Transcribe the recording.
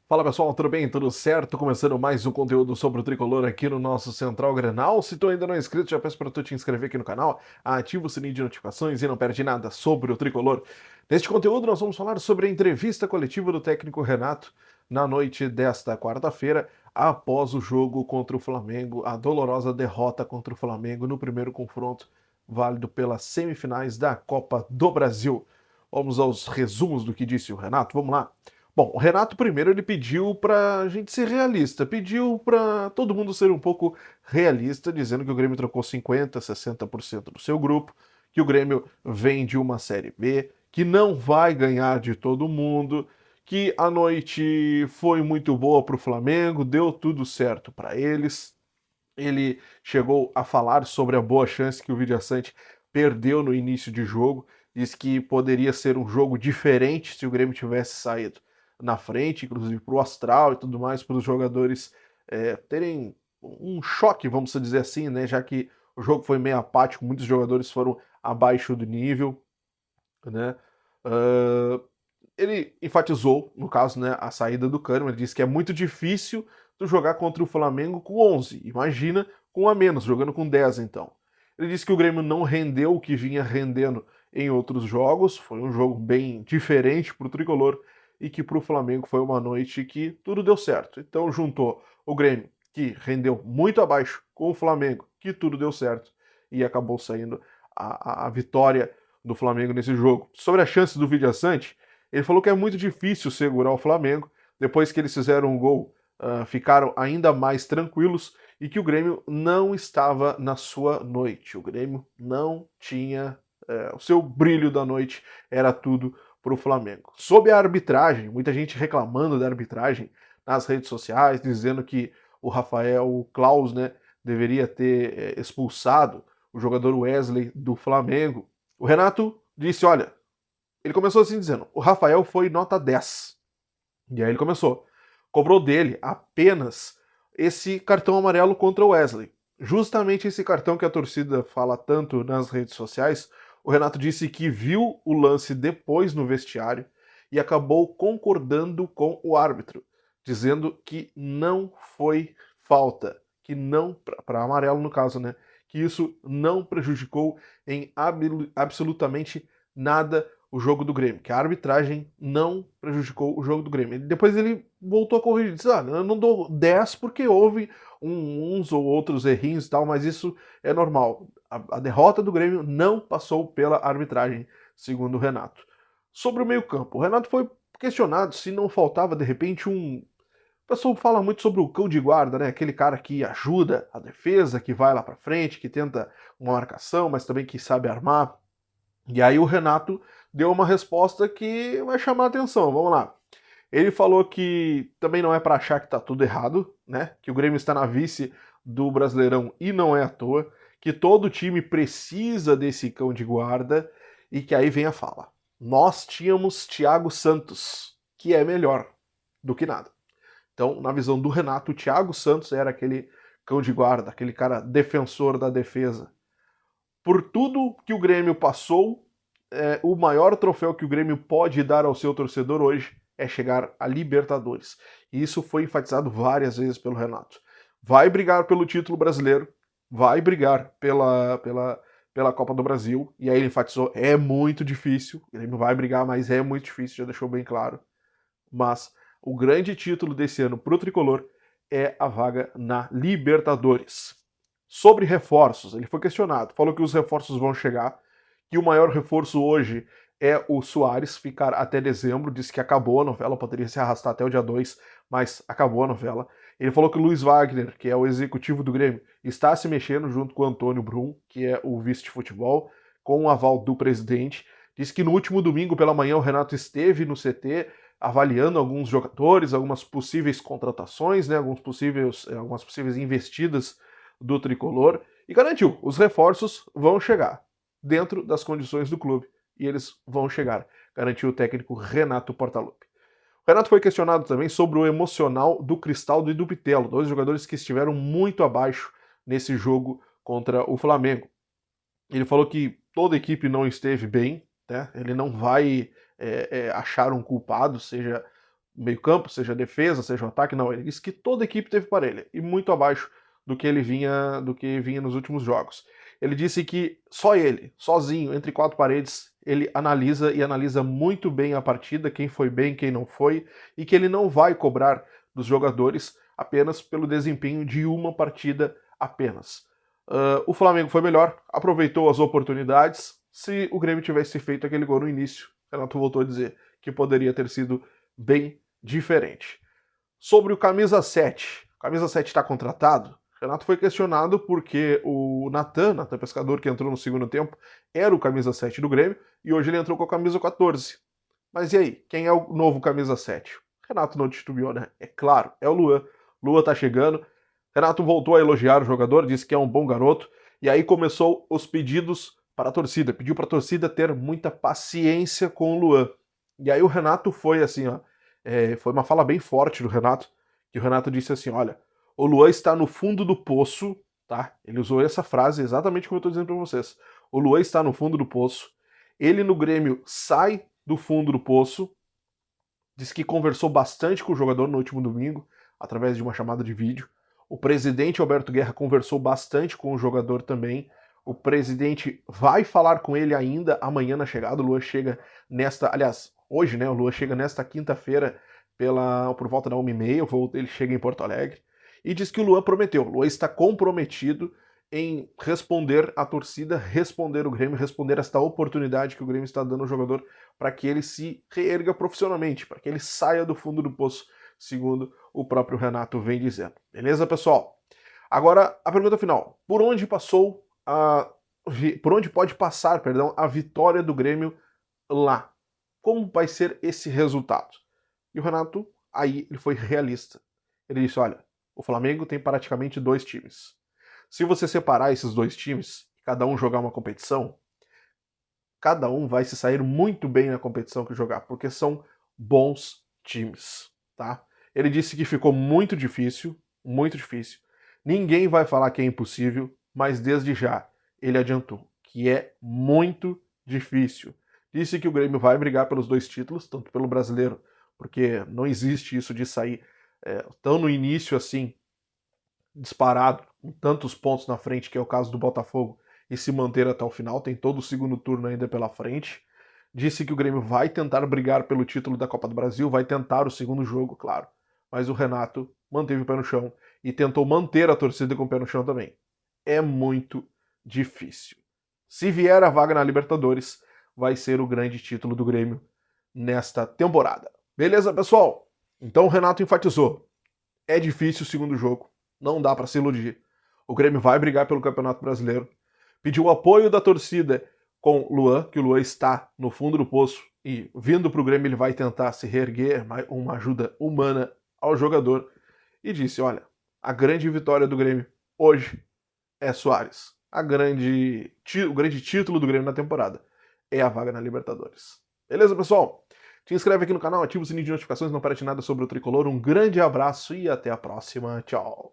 Fala pessoal, tudo bem? Tudo certo? Começando mais um conteúdo sobre o Tricolor aqui no nosso Central Grenal. Se tu ainda não é inscrito, já peço para tu te inscrever aqui no canal, ativa o sininho de notificações e não perde nada sobre o Tricolor. Neste conteúdo nós vamos falar sobre a entrevista coletiva do técnico Renato na noite desta quarta-feira, após o jogo contra o Flamengo, a dolorosa derrota contra o Flamengo no primeiro confronto válido pelas semifinais da Copa do Brasil. Vamos aos resumos do que disse o Renato, vamos lá. Bom, o Renato primeiro ele pediu para a gente ser realista, pediu para todo mundo ser um pouco realista, dizendo que o Grêmio trocou 50, 60% do seu grupo, que o Grêmio vem de uma Série B, que não vai ganhar de todo mundo, que a noite foi muito boa para o Flamengo, deu tudo certo para eles. Ele chegou a falar sobre a boa chance que o Villaçante perdeu no início de jogo, disse que poderia ser um jogo diferente se o Grêmio tivesse saído na frente, inclusive para o astral e tudo mais, para os jogadores terem um choque, vamos dizer assim, né? Já que o jogo foi meio apático, muitos jogadores foram abaixo do nível, né? Uh, ele enfatizou, no caso, né, a saída do Kahneman. Ele disse que é muito difícil tu jogar contra o Flamengo com 11. Imagina com um a menos, jogando com 10 então. Ele disse que o Grêmio não rendeu o que vinha rendendo em outros jogos, foi um jogo bem diferente para o Tricolor e que para o Flamengo foi uma noite que tudo deu certo. Então juntou o Grêmio, que rendeu muito abaixo, com o Flamengo, que tudo deu certo e acabou saindo a vitória do Flamengo nesse jogo. Sobre a chance do Villaçante, ele falou que é muito difícil segurar o Flamengo. Depois que eles fizeram um gol, ficaram ainda mais tranquilos e que o Grêmio não estava na sua noite. O Grêmio não tinha. O seu brilho da noite era tudo para o Flamengo. Sobre a arbitragem, muita gente reclamando da arbitragem nas redes sociais, dizendo que o Rafael Claus, né, deveria ter expulsado o jogador Wesley do Flamengo. O Renato disse: olha, ele começou assim dizendo: o Rafael foi nota 10. E aí ele começou. Cobrou dele apenas esse cartão amarelo contra o Wesley. Justamente esse cartão que a torcida fala tanto nas redes sociais. O Renato disse que viu o lance depois no vestiário e acabou concordando com o árbitro, dizendo que não foi falta, que não, para amarelo no caso, né? Que isso não prejudicou em absolutamente nada o jogo do Grêmio, que a arbitragem não prejudicou o jogo do Grêmio. Depois ele voltou a corrigir, disse: ah, eu não dou 10 porque houve uns ou outros errinhos e tal, mas isso é normal. A derrota do Grêmio não passou pela arbitragem, segundo o Renato. Sobre o meio-campo, o Renato foi questionado se não faltava de repente um. O pessoal fala muito sobre o cão de guarda, né? Aquele cara que ajuda a defesa, que vai lá para frente, que tenta uma marcação, mas também que sabe armar. E aí o Renato deu uma resposta que vai chamar a atenção. Vamos lá. Ele falou que também não é para achar que tá tudo errado, né? Que o Grêmio está na vice do Brasileirão e não é à toa, que todo time precisa desse cão de guarda e que aí vem a fala. Nós tínhamos Thiago Santos, que é melhor do que nada. Então, na visão do Renato, o Thiago Santos era aquele cão de guarda, aquele cara defensor da defesa. Por tudo que o Grêmio passou, o maior troféu que o Grêmio pode dar ao seu torcedor hoje é chegar a Libertadores. E isso foi enfatizado várias vezes pelo Renato. Vai brigar pelo título brasileiro, vai brigar pela Copa do Brasil, e aí ele enfatizou: é muito difícil, o Grêmio vai brigar, mas é muito difícil, já deixou bem claro. Mas o grande título desse ano para o Tricolor é a vaga na Libertadores. Sobre reforços, ele foi questionado, falou que os reforços vão chegar, que o maior reforço hoje é o Soares ficar até dezembro, disse que acabou a novela, poderia se arrastar até o dia 2, mas acabou a novela. Ele falou que o Luiz Wagner, que é o executivo do Grêmio, está se mexendo junto com o Antônio Brum, que é o vice de futebol, com o aval do presidente. Disse que no último domingo pela manhã o Renato esteve no CT avaliando alguns jogadores, algumas possíveis contratações, né, algumas possíveis investidas do Tricolor, e garantiu, os reforços vão chegar dentro das condições do clube, e eles vão chegar, garantiu o técnico Renato Portaluppi. O Renato foi questionado também sobre o emocional do Cristaldo e do Bitelo, dois jogadores que estiveram muito abaixo nesse jogo contra o Flamengo. Ele falou que toda a equipe não esteve bem, né? Ele não vai achar um culpado, seja meio campo, seja defesa, seja ataque, não. Ele disse que toda a equipe teve parelha, e muito abaixo do que vinha nos últimos jogos. Ele disse que só ele, sozinho, entre quatro paredes, ele analisa muito bem a partida, quem foi bem, quem não foi, e que ele não vai cobrar dos jogadores apenas pelo desempenho de uma partida apenas. O Flamengo foi melhor, aproveitou as oportunidades. Se o Grêmio tivesse feito aquele gol no início, Renato voltou a dizer que poderia ter sido bem diferente. Sobre o camisa 7, o camisa 7 está contratado? Renato foi questionado porque o Natan Pescador, que entrou no segundo tempo, era o camisa 7 do Grêmio, e hoje ele entrou com a camisa 14. Mas e aí, quem é o novo camisa 7? Renato não titubeou, né? É claro, é o Luan. Luan tá chegando. Renato voltou a elogiar o jogador, disse que é um bom garoto, e aí começou os pedidos para a torcida. Pediu para a torcida ter muita paciência com o Luan. E aí o Renato foi assim, ó, foi uma fala bem forte do Renato, que o Renato disse assim, olha, o Luan está no fundo do poço, tá? Ele usou essa frase exatamente como eu estou dizendo para vocês. O Luan está no fundo do poço, ele no Grêmio sai do fundo do poço, diz que conversou bastante com o jogador no último domingo, através de uma chamada de vídeo. O presidente Alberto Guerra conversou bastante com o jogador também. O presidente vai falar com ele ainda amanhã na chegada. O Luan chega hoje, né? O Luan chega nesta quinta-feira por volta da 1h30, ele chega em Porto Alegre. E diz que o Luan prometeu. O Luan está comprometido em responder à torcida, responder o Grêmio, responder esta oportunidade que o Grêmio está dando ao jogador para que ele se reerga profissionalmente, para que ele saia do fundo do poço, segundo o próprio Renato vem dizendo. Beleza, pessoal? Agora, a pergunta final. Por onde pode passar, a vitória do Grêmio lá? Como vai ser esse resultado? E o Renato, aí, ele foi realista. Ele disse, olha, o Flamengo tem praticamente 2 times. Se você separar esses 2 times, cada um jogar uma competição, cada um vai se sair muito bem na competição que jogar, porque são bons times, tá? Ele disse que ficou muito difícil, muito difícil. Ninguém vai falar que é impossível, mas desde já ele adiantou que é muito difícil. Disse que o Grêmio vai brigar pelos 2 títulos, tanto pelo brasileiro, porque não existe isso de sair tão no início assim, disparado, com tantos pontos na frente, que é o caso do Botafogo, e se manter até o final, tem todo o segundo turno ainda pela frente. Disse que o Grêmio vai tentar brigar pelo título da Copa do Brasil, vai tentar o segundo jogo, claro. Mas o Renato manteve o pé no chão e tentou manter a torcida com o pé no chão também. É muito difícil. Se vier a vaga na Libertadores, vai ser o grande título do Grêmio nesta temporada. Beleza, pessoal? Então o Renato enfatizou. É difícil o segundo jogo. Não dá para se iludir. O Grêmio vai brigar pelo Campeonato Brasileiro. Pediu o apoio da torcida com Luan, que o Luan está no fundo do poço e vindo para o Grêmio ele vai tentar se reerguer, uma ajuda humana ao jogador. E disse, olha, a grande vitória do Grêmio hoje é Soares. O grande título do Grêmio na temporada é a vaga na Libertadores. Beleza, pessoal? Te inscreve aqui no canal, ativa o sininho de notificações, não perde nada sobre o Tricolor. Um grande abraço e até a próxima. Tchau!